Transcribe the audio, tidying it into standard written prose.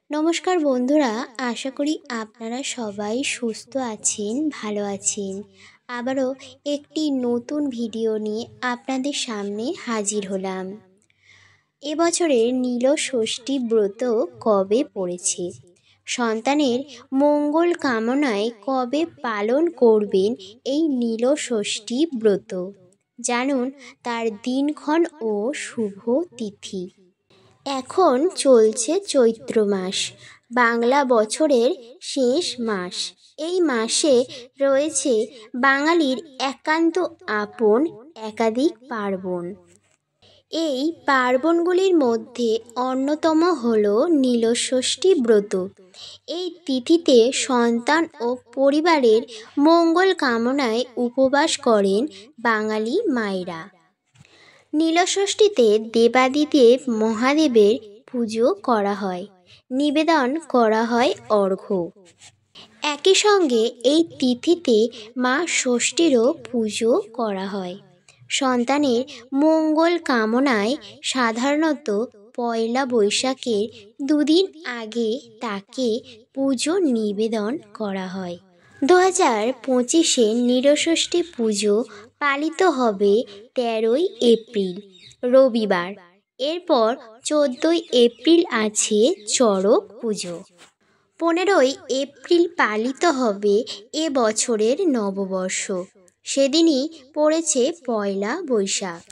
নমস্কার বন্ধুরা, আশা করি আপনারা সবাই সুস্থ আছেন, ভালো আছেন। আবারও একটি নতুন ভিডিও নিয়ে আপনাদের সামনে হাজির হলাম। এবছরের নীল ষষ্ঠী ব্রত কবে পড়েছে? সন্তানের মঙ্গল কামনায় কবে পালন করবেন এই নীল ষষ্ঠী ব্রত? জানুন তার দিনক্ষণ ও শুভ তিথি। এখন চলছে চৈত্র মাস, বাংলা বছরের শেষ মাস। এই মাসে রয়েছে বাঙালির একান্ত আপন একাধিক পার্বণ। এই পার্বণগুলির মধ্যে অন্যতম হল নীলষষ্ঠী ব্রত। এই তিথিতে সন্তান ও পরিবারের মঙ্গল কামনায় উপবাস করেন বাঙালি মায়েরা। নীলষষ্ঠীতে দেবাদিদেব মহাদেবের পুজো করা হয়, নিবেদন করা হয় অর্ঘ্য। একই সঙ্গে এই তিথিতে মা ষষ্ঠীরও পুজো করা হয়। সন্তানের মঙ্গল কামনায় সাধারণত পয়লা বৈশাখের দুদিন আগে তাকে পুজো নিবেদন করা হয়। 2025-এ নীলষষ্ঠী পুজো পালিত হবে 13ই এপ্রিল, রবিবার। এরপর 14ই এপ্রিল আছে চড়ক পুজো। 15ই এপ্রিল পালিত হবে এবছরের নববর্ষ। সেদিনই পড়েছে পয়লা বৈশাখ।